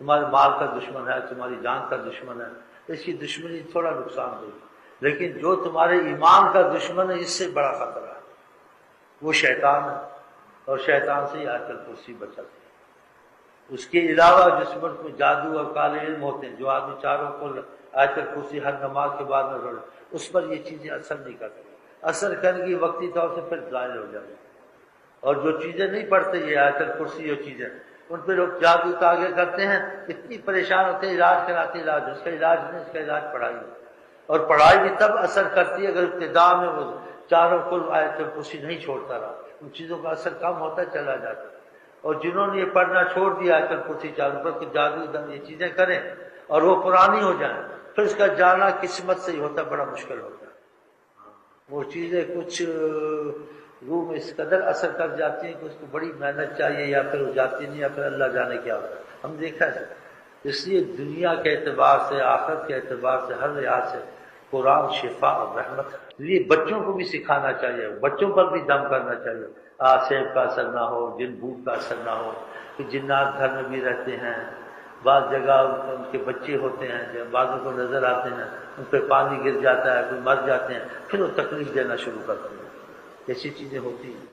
تمہارے مال کا دشمن ہے، تمہاری جان کا دشمن ہے، اس کی دشمنی تھوڑا نقصان دے گی، لیکن جو تمہارے ایمان کا دشمن ہے اس سے بڑا خطرہ ہے، وہ شیطان ہے، اور شیطان سے آیت الکرسی بچاتی ہے۔ اس کے علاوہ جس پر کوئی جادو اور کالے علم ہوتے ہیں، جو آدمی چاروں کو آیت الکرسی ہر نماز کے بعد میں پڑھے، اس پر یہ چیزیں اثر نہیں کرتی، اثر کرنے کی وقتی طور سے پھر ظاہر ہو جاتی ہیں۔ اور جو چیزیں نہیں پڑھتے یہ آیت الکرسی جو چیزیں، ان پہ لوگ جادو تاغے کرتے ہیں، اتنی پریشان ہوتے ہیں، علاج کراتے ہیں، علاج اس کا علاج نہیں، اس کا علاج پڑھائی ہے، اور پڑھائی بھی تب اثر کرتی ہے اگر ابتدا میں وہ چاروں کل آیت الکرسی نہیں چھوڑتا رہا، ان چیزوں کا اثر کم ہوتا چلا جاتا ہے۔ اور جنہوں نے یہ پڑھنا چھوڑ دیا آیت الکرسی چاروں پر، کہ جادو دم یہ چیزیں کریں اور وہ پرانی ہو جائیں، پھر اس کا جانا قسمت سے ہی ہوتا ہے، بڑا مشکل ہوتا ہے۔ وہ چیزیں کچھ روح میں اس قدر اثر کر جاتی ہیں کہ اس کو بڑی محنت چاہیے، یا پھر ہو جاتی نہیں، یا پھر اللہ جانے کیا ہوتا ہے، ہم دیکھا ہے۔ اس لیے دنیا کے اعتبار سے، آخرت کے اعتبار سے، ہر لحاظ سے قرآن شفا اور رحمت ہے۔ اس لیے بچوں کو بھی سکھانا چاہیے، بچوں پر بھی دم کرنا چاہیے، سیب کا اثر نہ ہو، جن بھوت کا اثر نہ ہو، کہ جنات گھر میں بھی رہتے ہیں، بعض جگہ ان کے بچے ہوتے ہیں، جب بعضوں کو نظر آتے ہیں، ان پہ پانی گر جاتا ہے، کوئی مر جاتے ہیں، پھر وہ تکلیف دینا شروع کرتے ہیں، ایسی چیزیں ہوتی ہیں۔